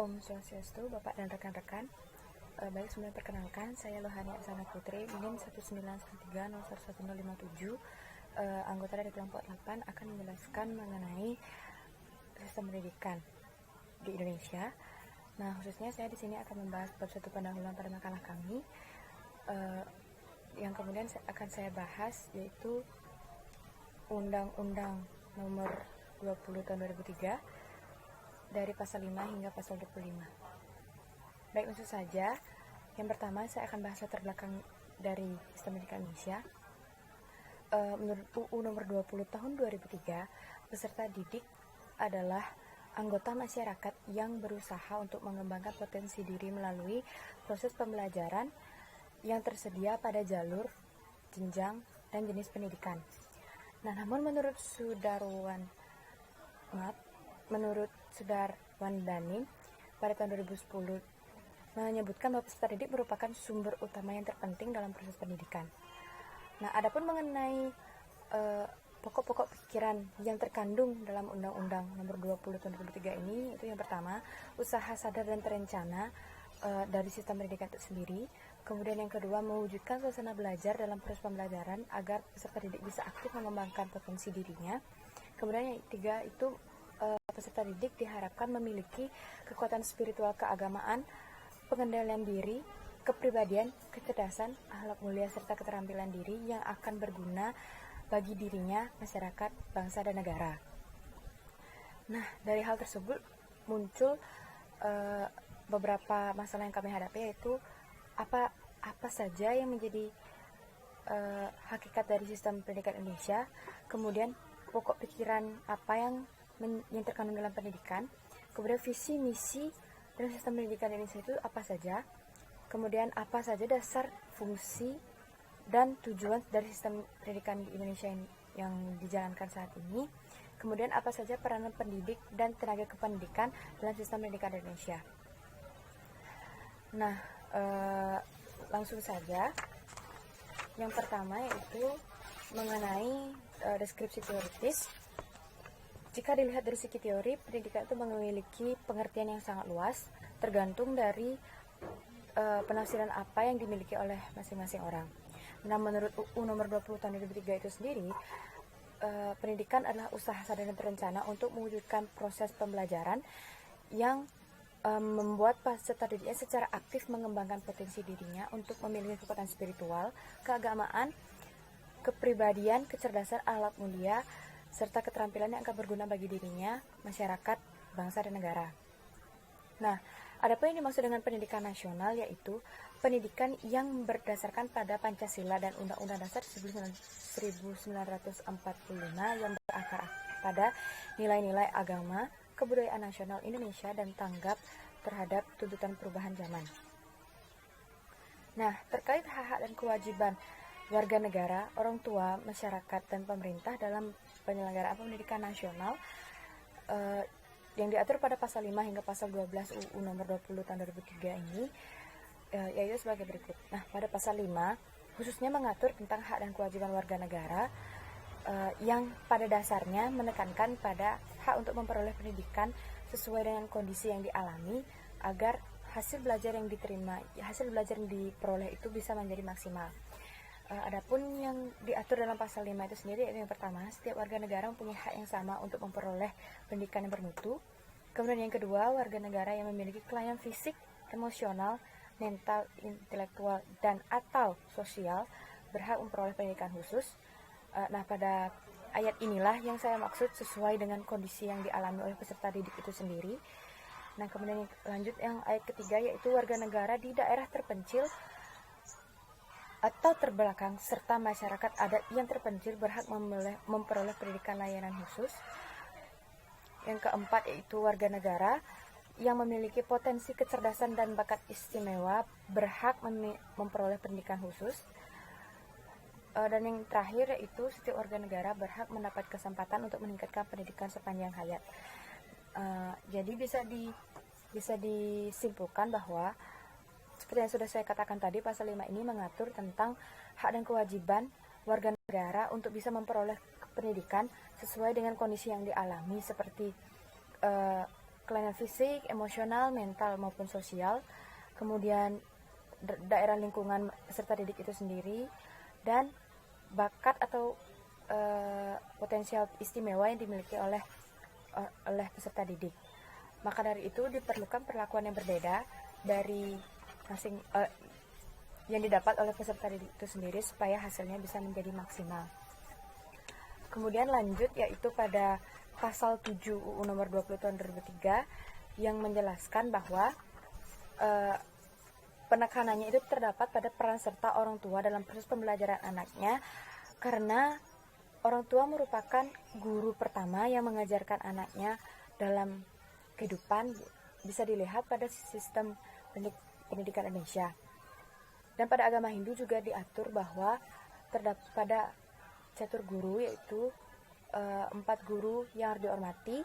Om Swastiastu, Bapak dan rekan-rekan. Baik, sebelumnya perkenalkan, saya Lohani Aksana Putri, NIM 191301057, anggota dari kelompok 8 akan menjelaskan mengenai sistem pendidikan di Indonesia. Nah, khususnya saya di sini akan membahas bab 1 pendahuluan pada makalah kami, yang kemudian akan saya bahas yaitu Undang-Undang Nomor 20 Tahun 2003 dari pasal 5 hingga pasal 25. Baik, langsung saja. Yang pertama, saya akan bahas latar belakang dari sistem pendidikan Indonesia. Menurut UU Nomor 20 Tahun 2003, peserta didik adalah anggota masyarakat yang berusaha untuk mengembangkan potensi diri melalui proses pembelajaran yang tersedia pada jalur, jenjang, dan jenis pendidikan. Nah, namun menurut Sudarwan Danim pada tahun 2010 menyebutkan bahwa peserta didik merupakan sumber utama yang terpenting dalam proses pendidikan. Nah, adapun mengenai pokok-pokok pikiran yang terkandung dalam Undang-Undang Nomor 20 Tahun 2003 ini, itu yang pertama, usaha sadar dan terencana dari sistem pendidikan itu sendiri. Kemudian yang kedua, mewujudkan suasana belajar dalam proses pembelajaran agar peserta didik bisa aktif mengembangkan potensi dirinya. Kemudian yang ketiga itu peserta didik diharapkan memiliki kekuatan spiritual keagamaan, pengendalian diri, kepribadian, kecerdasan, akhlak mulia, serta keterampilan diri yang akan berguna bagi dirinya, masyarakat, bangsa, dan negara. Nah, dari hal tersebut muncul beberapa masalah yang kami hadapi, yaitu apa saja yang menjadi hakikat dari sistem pendidikan Indonesia, kemudian pokok pikiran apa yang terkandung dalam pendidikan, kemudian visi, misi, dan sistem pendidikan Indonesia itu apa saja, kemudian apa saja dasar, fungsi, dan tujuan dari sistem pendidikan di Indonesia yang dijalankan saat ini, kemudian apa saja peranan pendidik dan tenaga kependidikan dalam sistem pendidikan Indonesia. Nah, langsung saja. Yang pertama yaitu mengenai deskripsi teoritis. Jika dilihat dari segi teori, pendidikan itu memiliki pengertian yang sangat luas, tergantung dari penafsiran apa yang dimiliki oleh masing-masing orang. Nah, menurut UU Nomor 20 Tahun 2003 itu sendiri, pendidikan adalah usaha sadar dan terencana untuk mewujudkan proses pembelajaran yang membuat peserta didiknya secara aktif mengembangkan potensi dirinya untuk memiliki kekuatan spiritual, keagamaan, kepribadian, kecerdasan, akhlak mulia, serta keterampilan yang akan berguna bagi dirinya, masyarakat, bangsa, dan negara. Nah, ada apa yang dimaksud dengan pendidikan nasional, yaitu pendidikan yang berdasarkan pada Pancasila dan Undang-Undang Dasar 1945 yang berakar pada nilai-nilai agama, kebudayaan nasional Indonesia, dan tanggap terhadap tuntutan perubahan zaman. Nah, terkait hak-hak dan kewajiban warga negara, orang tua, masyarakat, dan pemerintah dalam penyelenggaraan pendidikan nasional yang diatur pada pasal 5 hingga pasal 12 UU Nomor 20 Tahun 2003 ini yaitu sebagai berikut. Nah, pada pasal 5 khususnya mengatur tentang hak dan kewajiban warga negara yang pada dasarnya menekankan pada hak untuk memperoleh pendidikan sesuai dengan kondisi yang dialami agar hasil belajar yang diperoleh itu bisa menjadi maksimal. Adapun yang diatur dalam pasal 5 itu sendiri, yaitu yang pertama, setiap warga negara mempunyai hak yang sama untuk memperoleh pendidikan yang bermutu. Kemudian yang kedua, warga negara yang memiliki kelainan fisik, emosional, mental, intelektual, dan atau sosial berhak memperoleh pendidikan khusus. Nah, pada ayat inilah yang saya maksud sesuai dengan kondisi yang dialami oleh peserta didik itu sendiri. Nah, kemudian lanjut yang ayat ketiga, yaitu warga negara di daerah terpencil atau terbelakang serta masyarakat adat yang terpencil berhak memperoleh pendidikan layanan khusus. Yang keempat yaitu warga negara yang memiliki potensi kecerdasan dan bakat istimewa berhak memperoleh pendidikan khusus. Dan yang terakhir yaitu setiap warga negara berhak mendapat kesempatan untuk meningkatkan pendidikan sepanjang hayat. Jadi bisa disimpulkan bahwa seperti yang sudah saya katakan tadi, pasal 5 ini mengatur tentang hak dan kewajiban warga negara untuk bisa memperoleh pendidikan sesuai dengan kondisi yang dialami, seperti kelainan fisik, emosional, mental maupun sosial, kemudian daerah lingkungan peserta didik itu sendiri, dan bakat atau potensial istimewa yang dimiliki oleh peserta didik. Maka dari itu diperlukan perlakuan yang berbeda dari yang didapat oleh peserta didik itu sendiri supaya hasilnya bisa menjadi maksimal. Kemudian lanjut yaitu pada pasal 7 UU nomor 20 tahun 2003 yang menjelaskan bahwa penekanannya itu terdapat pada peran serta orang tua dalam proses pembelajaran anaknya, karena orang tua merupakan guru pertama yang mengajarkan anaknya dalam kehidupan. Bisa dilihat pada sistem pendidikan Indonesia. Dan pada agama Hindu juga diatur bahwa terdapat pada catur guru, yaitu 4 guru yang harus dihormati.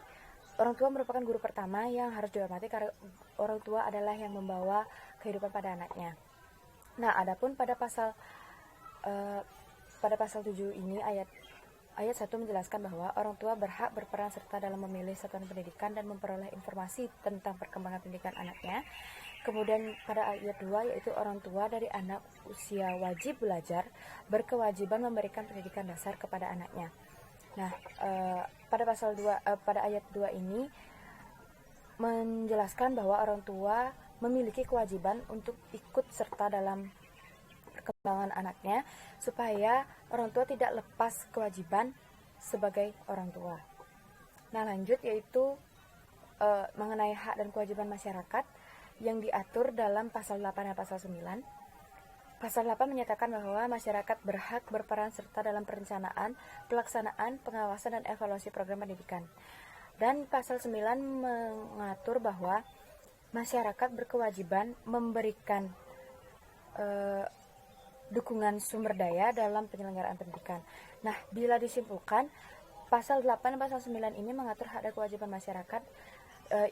Orang tua merupakan guru pertama yang harus dihormati karena orang tua adalah yang membawa kehidupan pada anaknya. Nah, adapun pada pasal 7 ini ayat 1 menjelaskan bahwa orang tua berhak berperan serta dalam memilih satuan pendidikan dan memperoleh informasi tentang perkembangan pendidikan anaknya. Kemudian pada ayat 2 yaitu orang tua dari anak usia wajib belajar berkewajiban memberikan pendidikan dasar kepada anaknya. Nah, pada ayat 2 ini menjelaskan bahwa orang tua memiliki kewajiban untuk ikut serta dalam perkembangan anaknya supaya orang tua tidak lepas kewajiban sebagai orang tua. Nah, lanjut yaitu mengenai hak dan kewajiban masyarakat yang diatur dalam pasal 8 dan pasal 9. Pasal 8 menyatakan bahwa masyarakat berhak berperan serta dalam perencanaan, pelaksanaan, pengawasan, dan evaluasi program pendidikan. Dan pasal 9 mengatur bahwa masyarakat berkewajiban memberikan dukungan sumber daya dalam penyelenggaraan pendidikan. Nah, bila disimpulkan, pasal 8 dan pasal 9 ini mengatur hak dan kewajiban masyarakat,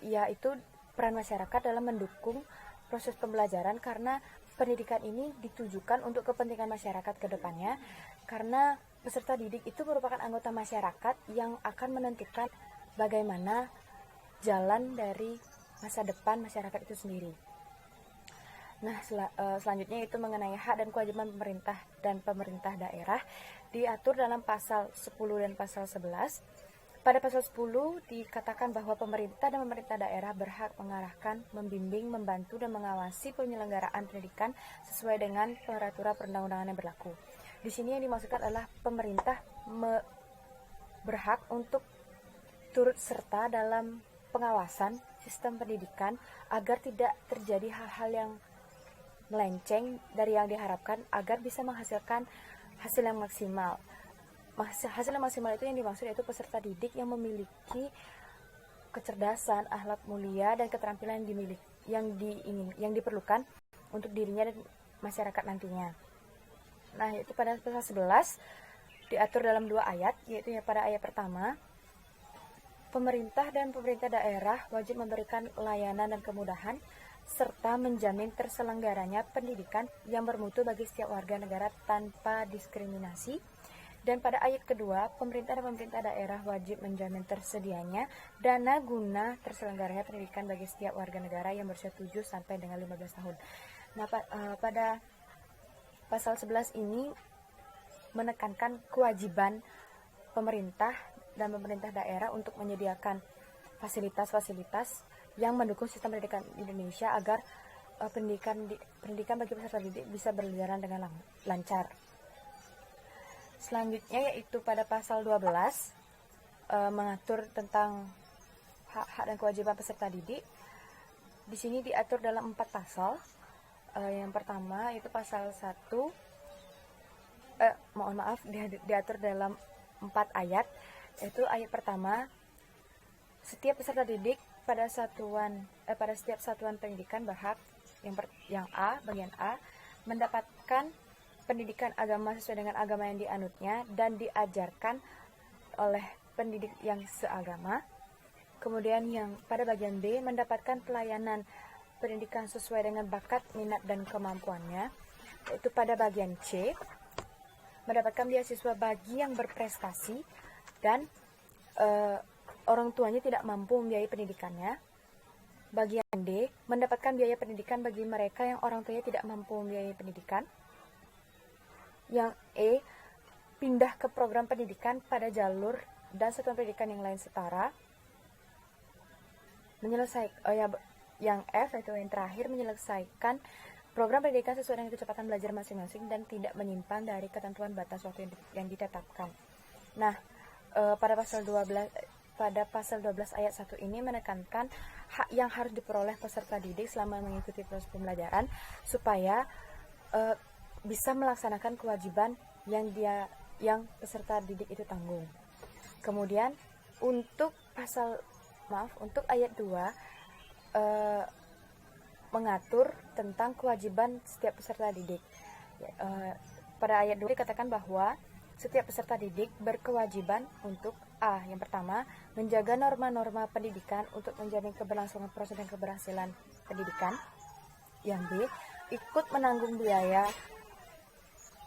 yaitu peran masyarakat dalam mendukung proses pembelajaran, karena pendidikan ini ditujukan untuk kepentingan masyarakat ke depannya, karena peserta didik itu merupakan anggota masyarakat yang akan menentukan bagaimana jalan dari masa depan masyarakat itu sendiri. Nah, selanjutnya itu mengenai hak dan kewajiban pemerintah dan pemerintah daerah diatur dalam pasal 10 dan pasal 11. Pada pasal 10 dikatakan bahwa pemerintah dan pemerintah daerah berhak mengarahkan, membimbing, membantu, dan mengawasi penyelenggaraan pendidikan sesuai dengan peraturan perundang-undangan yang berlaku. Di sini yang dimaksudkan adalah pemerintah berhak untuk turut serta dalam pengawasan sistem pendidikan agar tidak terjadi hal-hal yang melenceng dari yang diharapkan, agar bisa menghasilkan hasil yang maksimal. Hasil yang maksimal itu yang dimaksud yaitu peserta didik yang memiliki kecerdasan, akhlak mulia, dan keterampilan yang diperlukan untuk dirinya dan masyarakat nantinya. Nah, yaitu pada pasal 11 diatur dalam 2 ayat, yaitu pada ayat pertama, pemerintah dan pemerintah daerah wajib memberikan layanan dan kemudahan serta menjamin terselenggaranya pendidikan yang bermutu bagi setiap warga negara tanpa diskriminasi. Dan pada ayat kedua, pemerintah dan pemerintah daerah wajib menjamin tersedianya dana guna terselenggaranya pendidikan bagi setiap warga negara yang berusia 7 sampai dengan 15 tahun. Nah, pada pasal 11 ini menekankan kewajiban pemerintah dan pemerintah daerah untuk menyediakan fasilitas-fasilitas yang mendukung sistem pendidikan Indonesia agar pendidikan bagi peserta didik bisa berjalan dengan lancar. Selanjutnya yaitu pada pasal 12 mengatur tentang hak-hak dan kewajiban peserta didik. Di sini diatur dalam 4 pasal. Yang pertama itu pasal 1 diatur dalam 4 ayat. Yaitu ayat pertama, setiap peserta didik pada setiap satuan pendidikan berhak yang A, bagian A, mendapatkan pendidikan agama sesuai dengan agama yang dianutnya dan diajarkan oleh pendidik yang seagama. Kemudian yang pada bagian B, mendapatkan pelayanan pendidikan sesuai dengan bakat, minat, dan kemampuannya. Yaitu pada bagian C, mendapatkan beasiswa bagi yang berprestasi dan orang tuanya tidak mampu membiayai pendidikannya. Bagian D, mendapatkan biaya pendidikan bagi mereka yang orang tuanya tidak mampu membiayai pendidikan. Yang E, pindah ke program pendidikan pada jalur dan satuan pendidikan yang lain setara. Yang F, yaitu yang terakhir, menyelesaikan program pendidikan sesuai dengan kecepatan belajar masing-masing dan tidak menyimpang dari ketentuan batas waktu yang ditetapkan. Nah, pada pasal 12 ayat 1 ini menekankan hak yang harus diperoleh peserta didik selama mengikuti proses pembelajaran supaya bisa melaksanakan kewajiban yang peserta didik itu tanggung. Kemudian untuk ayat 2 mengatur tentang kewajiban setiap peserta didik. Pada ayat 2 dikatakan bahwa setiap peserta didik berkewajiban untuk A. Yang pertama, menjaga norma-norma pendidikan untuk menjamin keberlangsungan proses dan keberhasilan pendidikan. Yang B, ikut menanggung biaya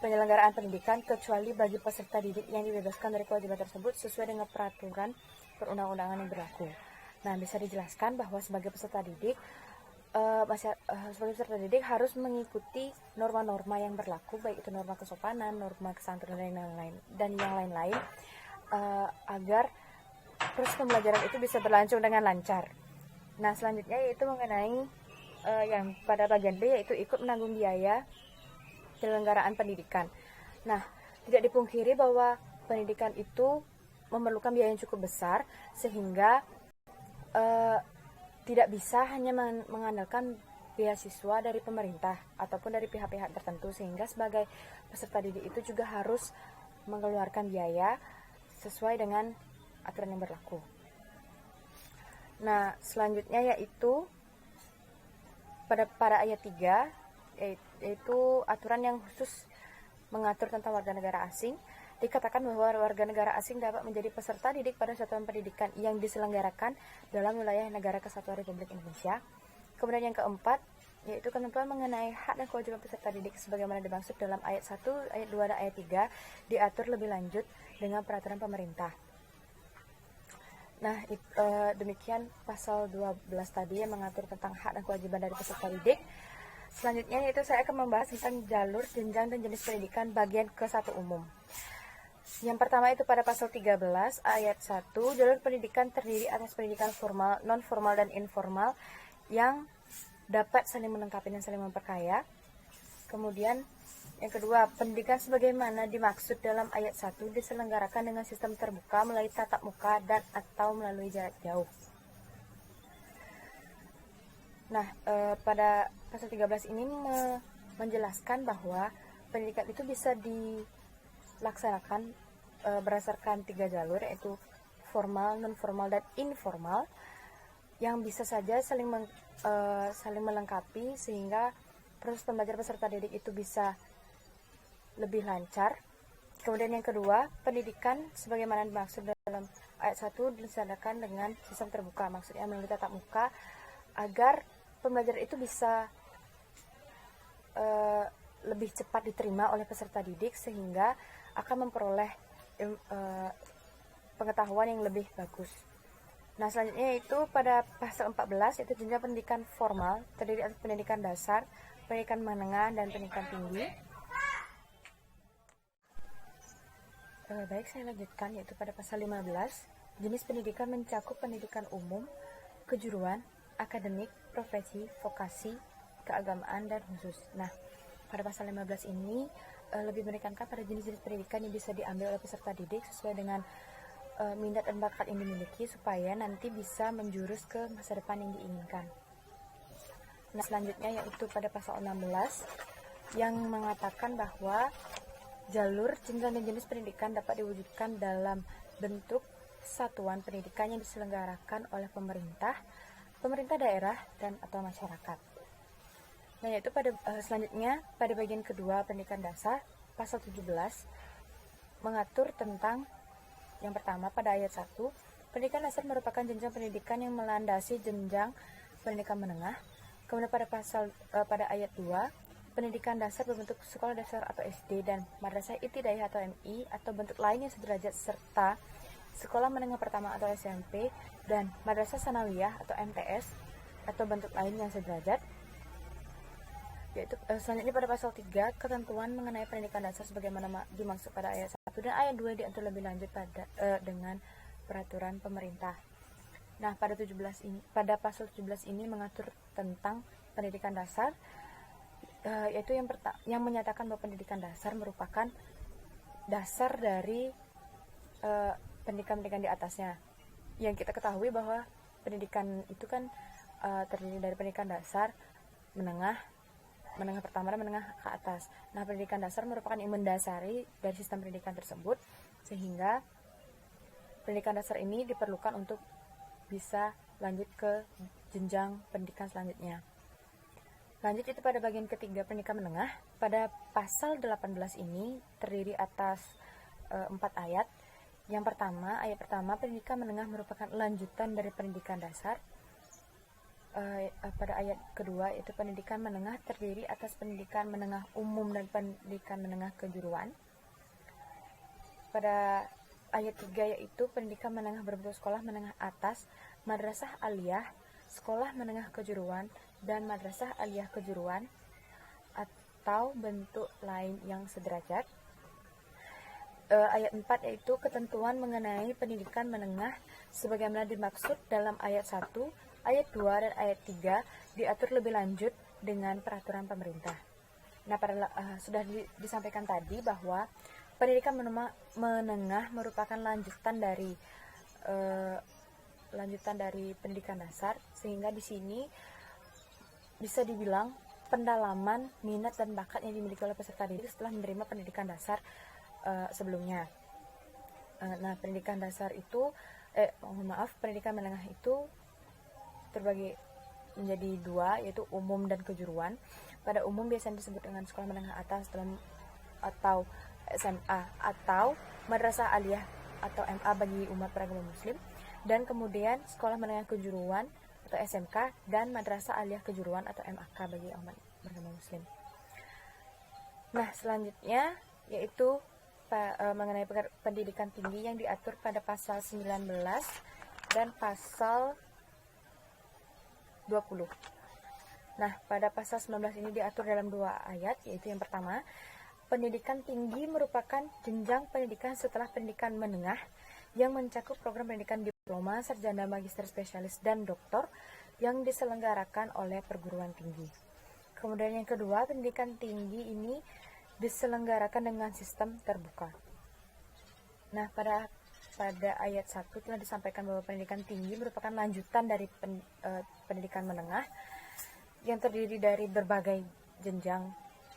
penyelenggaraan pendidikan kecuali bagi peserta didik yang dibebaskan dari kewajiban tersebut sesuai dengan peraturan perundang-undangan yang berlaku. Nah, bisa dijelaskan bahwa sebagai peserta didik harus mengikuti norma-norma yang berlaku, baik itu norma kesopanan, norma kesantunan dan yang lain-lain, agar proses pembelajaran itu bisa berlangsung dengan lancar. Nah, selanjutnya yaitu mengenai yang pada bagian B, yaitu ikut menanggung biaya penyelenggaraan pendidikan. Nah, tidak dipungkiri bahwa pendidikan itu memerlukan biaya yang cukup besar, sehingga tidak bisa hanya mengandalkan beasiswa dari pemerintah ataupun dari pihak-pihak tertentu, sehingga sebagai peserta didik itu juga harus mengeluarkan biaya sesuai dengan aturan yang berlaku. Nah, selanjutnya yaitu pada ayat 3, yaitu aturan yang khusus mengatur tentang warga negara asing. Dikatakan bahwa warga negara asing dapat menjadi peserta didik pada satuan pendidikan yang diselenggarakan dalam wilayah Negara Kesatuan Republik Indonesia. Kemudian yang keempat, yaitu ketentuan mengenai hak dan kewajiban peserta didik sebagaimana dimaksud dalam ayat 1, ayat 2, dan ayat 3 diatur lebih lanjut dengan peraturan pemerintah. Nah, demikian pasal 12 tadi yang mengatur tentang hak dan kewajiban dari peserta didik. Selanjutnya yaitu saya akan membahas tentang jalur, jenjang, dan jenis pendidikan bagian ke-1 umum. Yang pertama itu pada pasal 13 ayat 1, jalur pendidikan terdiri atas pendidikan formal, non-formal, dan informal yang dapat saling melengkapi dan saling memperkaya. Kemudian yang kedua, pendidikan sebagaimana dimaksud dalam ayat 1 diselenggarakan dengan sistem terbuka melalui tatap muka dan atau melalui jarak jauh. Nah, pada pasal 13 ini menjelaskan bahwa pendidikan itu bisa dilaksanakan berdasarkan 3 jalur, yaitu formal, non-formal, dan informal, yang bisa saja saling melengkapi sehingga proses pembelajaran peserta didik itu bisa lebih lancar. Kemudian yang kedua, pendidikan sebagaimana dimaksud dalam ayat 1 dilaksanakan dengan sistem terbuka, maksudnya melalui tatap muka, agar pembelajaran itu bisa lebih cepat diterima oleh peserta didik sehingga akan memperoleh pengetahuan yang lebih bagus. Nah, selanjutnya yaitu pada pasal 14, yaitu jenjang pendidikan formal terdiri atas pendidikan dasar, pendidikan menengah, dan pendidikan tinggi. Baik, saya lanjutkan yaitu pada pasal 15, jenis pendidikan mencakup pendidikan umum, kejuruan, akademik, profesi, vokasi, keagamaan, dan khusus. Nah, pada pasal 15 ini lebih menekankan pada jenis-jenis pendidikan yang bisa diambil oleh peserta didik sesuai dengan minat dan bakat yang dimiliki supaya nanti bisa menjurus ke masa depan yang diinginkan. Nah, selanjutnya yaitu pada pasal 16 yang mengatakan bahwa jalur, jenjang, dan jenis pendidikan dapat diwujudkan dalam bentuk satuan pendidikan yang diselenggarakan oleh pemerintah daerah, dan atau masyarakat. Nah, yaitu selanjutnya pada bagian kedua pendidikan dasar, pasal 17 mengatur tentang yang pertama pada ayat 1, pendidikan dasar merupakan jenjang pendidikan yang melandasi jenjang pendidikan menengah. Kemudian pada ayat 2, pendidikan dasar berbentuk sekolah dasar atau SD dan madrasah ibtidaiyah atau MI atau bentuk lain yang sederajat, serta sekolah menengah pertama atau SMP dan madrasah sanawiyah atau MTS atau bentuk lain yang sederajat. Yaitu selanjutnya pada pasal 3, ketentuan mengenai pendidikan dasar sebagaimana dimaksud pada ayat 1 dan ayat 2 diatur lebih lanjut dengan peraturan pemerintah. Nah, pada pasal 17 ini mengatur tentang pendidikan dasar, yaitu yang menyatakan bahwa pendidikan dasar merupakan dasar dari pendidikan-pendidikan di atasnya. Yang kita ketahui bahwa pendidikan itu kan terdiri dari pendidikan dasar, menengah pertama dan menengah ke atas. Nah, pendidikan dasar merupakan yang mendasari dari sistem pendidikan tersebut, sehingga pendidikan dasar ini diperlukan untuk bisa lanjut ke jenjang pendidikan selanjutnya. Lanjut itu pada bagian ketiga, pendidikan menengah. Pada pasal 18 ini terdiri atas 4 ayat. Yang pertama, ayat pertama, pendidikan menengah merupakan lanjutan dari pendidikan dasar. Pada ayat kedua, itu pendidikan menengah terdiri atas pendidikan menengah umum dan pendidikan menengah kejuruan. Pada ayat 3, yaitu pendidikan menengah berbentuk sekolah menengah atas, madrasah aliyah, sekolah menengah kejuruan, dan madrasah aliyah kejuruan atau bentuk lain yang sederajat. Ayat 4, yaitu ketentuan mengenai pendidikan menengah sebagaimana dimaksud dalam ayat 1, ayat 2, dan ayat 3 diatur lebih lanjut dengan peraturan pemerintah. Nah, sudah disampaikan tadi bahwa pendidikan menengah merupakan lanjutan dari pendidikan dasar, sehingga di sini bisa dibilang pendalaman minat dan bakat yang dimiliki oleh peserta didik setelah menerima pendidikan dasar sebelumnya. Nah, pendidikan dasar itu pendidikan menengah itu terbagi menjadi 2, yaitu umum dan kejuruan. Pada umum biasanya disebut dengan sekolah menengah atas atau SMA atau madrasah aliyah atau MA bagi umat beragama muslim, dan kemudian sekolah menengah kejuruan atau SMK dan madrasah aliyah kejuruan atau MAK bagi umat beragama muslim. Nah, selanjutnya yaitu mengenai pendidikan tinggi yang diatur pada pasal 19 dan pasal 20. Nah, pada pasal 19 ini diatur dalam 2 ayat, yaitu yang pertama, pendidikan tinggi merupakan jenjang pendidikan setelah pendidikan menengah yang mencakup program pendidikan diploma, sarjana, magister, spesialis, dan doktor yang diselenggarakan oleh perguruan tinggi. Kemudian yang kedua, pendidikan tinggi ini diselenggarakan dengan sistem terbuka. Nah, pada ayat 1 telah disampaikan bahwa pendidikan tinggi merupakan lanjutan dari pendidikan menengah yang terdiri dari berbagai jenjang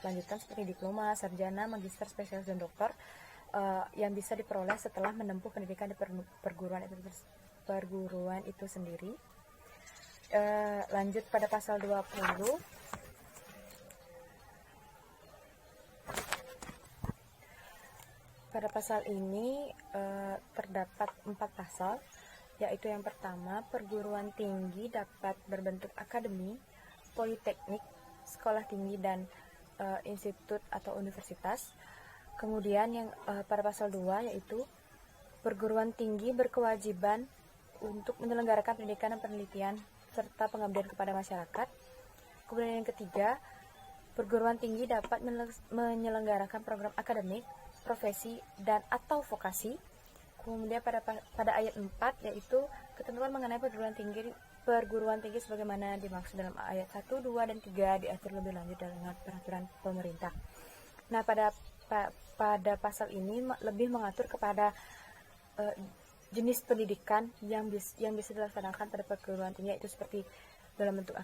lanjutan seperti diploma, sarjana, magister, spesialis, dan doktor yang bisa diperoleh setelah menempuh pendidikan di perguruan itu sendiri. Lanjut pada pasal 20. Pada pasal ini terdapat 4 pasal, yaitu yang pertama, perguruan tinggi dapat berbentuk akademi, politeknik, sekolah tinggi, dan institut atau universitas. Kemudian yang pada pasal 2, yaitu perguruan tinggi berkewajiban untuk menyelenggarakan pendidikan dan penelitian serta pengabdian kepada masyarakat. Kemudian yang ketiga, perguruan tinggi dapat menyelenggarakan program akademik, profesi, dan atau vokasi. Kemudian pada ayat 4, yaitu ketentuan mengenai perguruan tinggi sebagaimana dimaksud dalam ayat 1, 2, dan 3 diatur lebih lanjut dengan peraturan pemerintah. Nah, pada pasal ini lebih mengatur kepada jenis pendidikan yang bisa dilaksanakan pada perguruan tinggi, yaitu seperti dalam bentuk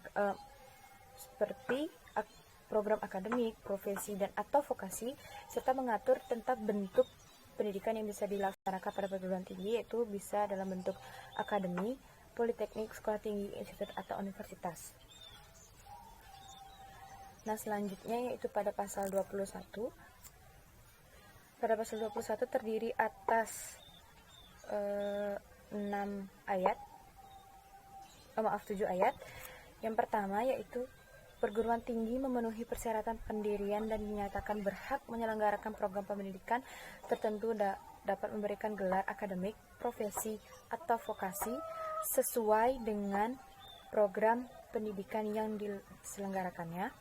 program akademik, profesi, dan atau vokasi, serta mengatur tentang bentuk pendidikan yang bisa dilaksanakan pada perguruan tinggi, yaitu bisa dalam bentuk akademi, politeknik, sekolah tinggi, institut, atau universitas. Nah, selanjutnya yaitu pada pasal 21. Pada pasal 21 terdiri atas 7 ayat. Yang pertama yaitu perguruan tinggi memenuhi persyaratan pendirian dan dinyatakan berhak menyelenggarakan program pendidikan tertentu dapat memberikan gelar akademik, profesi, atau vokasi sesuai dengan program pendidikan yang diselenggarakannya.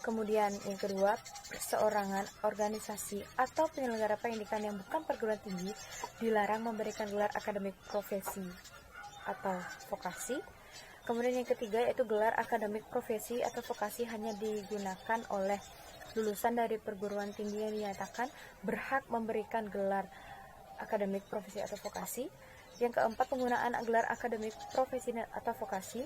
Kemudian yang kedua, perseorangan, organisasi, atau penyelenggara pendidikan yang bukan perguruan tinggi dilarang memberikan gelar akademik profesi atau vokasi. Kemudian yang ketiga yaitu gelar akademik profesi atau vokasi hanya digunakan oleh lulusan dari perguruan tinggi yang dinyatakan berhak memberikan gelar akademik profesi atau vokasi. Yang keempat, penggunaan gelar akademik profesi atau vokasi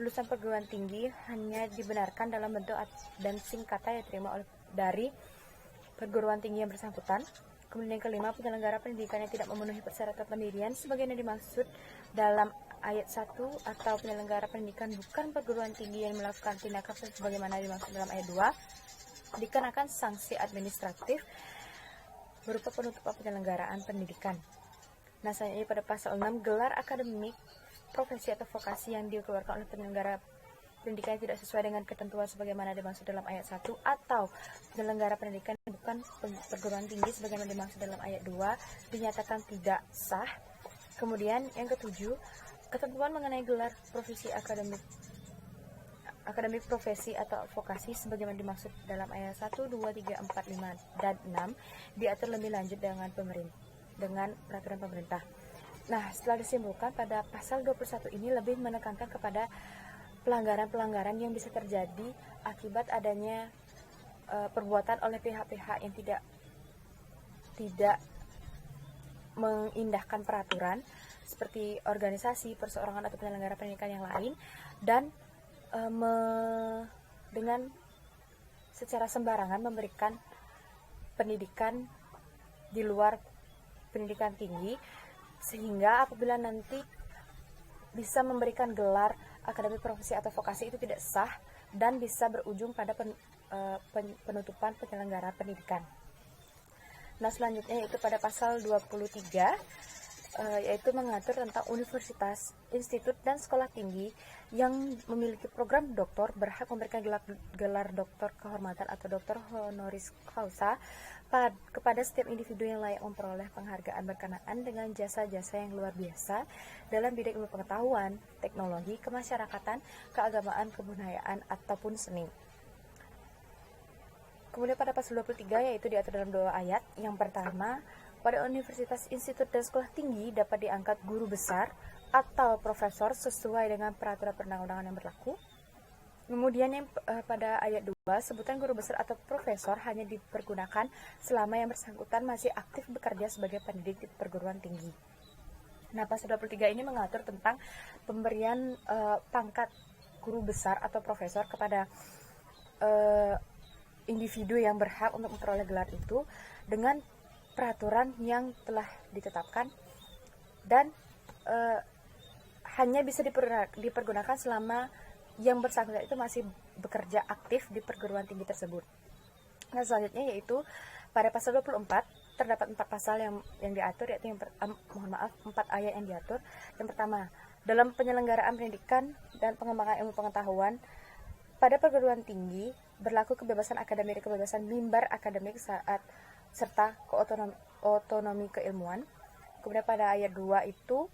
lulusan perguruan tinggi hanya dibenarkan dalam bentuk dan singkatan yang diterima dari perguruan tinggi yang bersangkutan. Kemudian yang kelima, penyelenggara pendidikan yang tidak memenuhi persyaratan pendirian sebagaimana dimaksud dalam ayat 1 atau penyelenggara pendidikan bukan perguruan tinggi yang melakukan tindakan sebagaimana dimaksud dalam ayat 2 dikenakan sanksi administratif berupa penutupan penyelenggaraan pendidikan. Nah, selanjutnya pada pasal 6, gelar akademik profesi atau vokasi yang dikeluarkan oleh penyelenggara pendidikan yang tidak sesuai dengan ketentuan sebagaimana dimaksud dalam ayat 1 atau penyelenggara pendidikan yang bukan perguruan tinggi sebagaimana dimaksud dalam ayat 2 dinyatakan tidak sah. Kemudian yang ketujuh, ketentuan mengenai gelar profesi akademik profesi atau vokasi sebagaimana dimaksud dalam ayat 1, 2, 3, 4, 5, dan 6 diatur lebih lanjut dengan peraturan pemerintah. Nah, setelah disimpulkan pada pasal 21 ini lebih menekankan kepada pelanggaran-pelanggaran yang bisa terjadi akibat adanya perbuatan oleh pihak-pihak yang tidak mengindahkan peraturan seperti organisasi, perseorangan atau penyelenggara pendidikan yang lain, dan dengan secara sembarangan memberikan pendidikan di luar pendidikan tinggi, sehingga apabila nanti bisa memberikan gelar akademik profesi atau vokasi itu tidak sah dan bisa berujung pada penutupan penyelenggara pendidikan. Nah, selanjutnya yaitu pada pasal 23 yaitu mengatur tentang universitas, institut, dan sekolah tinggi yang memiliki program doktor berhak memberikan gelar doktor kehormatan atau doktor honoris causa kepada setiap individu yang layak memperoleh penghargaan berkenaan dengan jasa-jasa yang luar biasa dalam bidang ilmu pengetahuan, teknologi, kemasyarakatan, keagamaan, kebudayaan, ataupun seni. Kemudian pada pasal 23 yaitu diatur dalam 2 ayat. Yang pertama, pada universitas, institut, dan sekolah tinggi dapat diangkat guru besar atau profesor sesuai dengan peraturan perundang-undangan yang berlaku. Kemudian yang pada ayat 2, sebutan guru besar atau profesor hanya dipergunakan selama yang bersangkutan masih aktif bekerja sebagai pendidik di perguruan tinggi. Nah, pasal 23 ini mengatur tentang pemberian pangkat guru besar atau profesor kepada individu yang berhak untuk memperoleh gelar itu dengan peraturan yang telah ditetapkan dan hanya bisa dipergunakan selama yang bersangkutan itu masih bekerja aktif di perguruan tinggi tersebut. Nah, selanjutnya yaitu pada pasal 24 terdapat 4 pasal yang diatur, yaitu 4 ayat yang diatur. Yang pertama, dalam penyelenggaraan pendidikan dan pengembangan ilmu pengetahuan pada perguruan tinggi berlaku kebebasan akademik dan kebebasan mimbar akademik serta otonomi keilmuan. Kemudian pada ayat 2 itu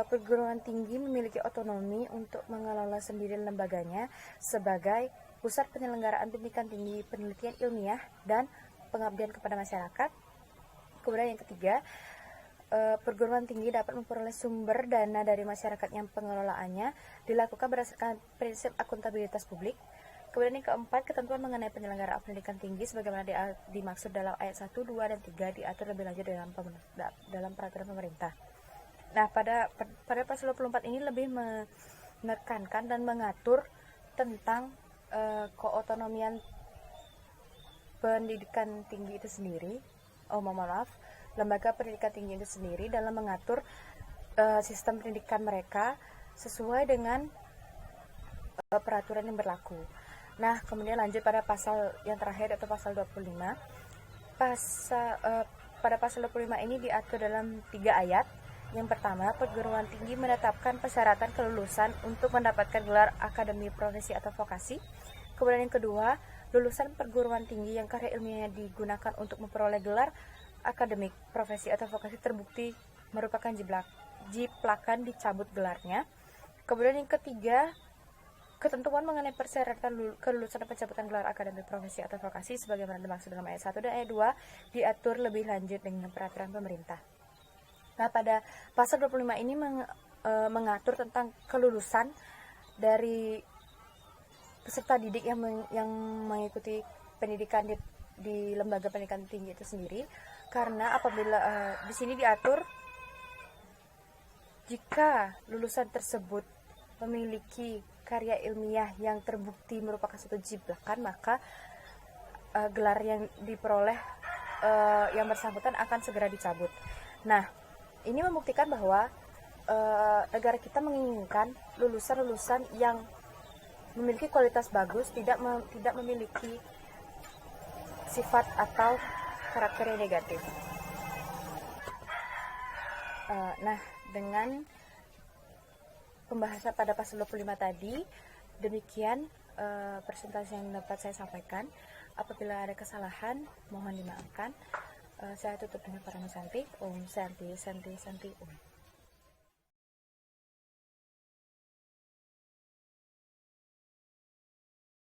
perguruan tinggi memiliki otonomi untuk mengelola sendiri lembaganya sebagai pusat penyelenggaraan pendidikan tinggi, penelitian ilmiah, dan pengabdian kepada masyarakat. Kemudian yang ketiga, perguruan tinggi dapat memperoleh sumber dana dari masyarakat yang pengelolaannya dilakukan berdasarkan prinsip akuntabilitas publik. Kemudian yang keempat, ketentuan mengenai penyelenggaraan pendidikan tinggi sebagaimana dimaksud dalam ayat 1, 2, dan 3 diatur lebih lanjut dalam peraturan pemerintah. Nah, pada pasal 24 ini lebih menekankan dan mengatur tentang keotonomian pendidikan tinggi itu sendiri. Lembaga pendidikan tinggi itu sendiri dalam mengatur sistem pendidikan mereka sesuai dengan peraturan yang berlaku. Nah, kemudian lanjut pada pasal yang terakhir atau pasal 25. Pada pasal 25 ini diatur dalam 3 ayat. Yang pertama, perguruan tinggi menetapkan persyaratan kelulusan untuk mendapatkan gelar akademi profesi atau vokasi. Kemudian yang kedua, lulusan perguruan tinggi yang karya ilmiahnya digunakan untuk memperoleh gelar akademik profesi atau vokasi terbukti merupakan jiplakan dicabut gelarnya. Kemudian yang ketiga, ketentuan mengenai persyaratan kelulusan dan pencabutan gelar akademik profesi atau vokasi sebagaimana dimaksud dalam ayat 1 dan ayat 2 diatur lebih lanjut dengan peraturan pemerintah. Nah, pada pasal 25 ini mengatur tentang kelulusan dari peserta didik yang mengikuti pendidikan di lembaga pendidikan tinggi itu sendiri, karena apabila di sini diatur jika lulusan tersebut memiliki karya ilmiah yang terbukti merupakan suatu jiplakan, maka gelar yang diperoleh yang bersangkutan akan segera dicabut. Nah, ini membuktikan bahwa negara kita menginginkan lulusan-lulusan yang memiliki kualitas bagus, tidak memiliki sifat atau karakter yang negatif. Nah, dengan pembahasan pada pasal 25 tadi, demikian presentasi yang dapat saya sampaikan. Apabila ada kesalahan, mohon dimaafkan. Saya tutup dengan Paramasanti. Om Santi Santi Santi Om.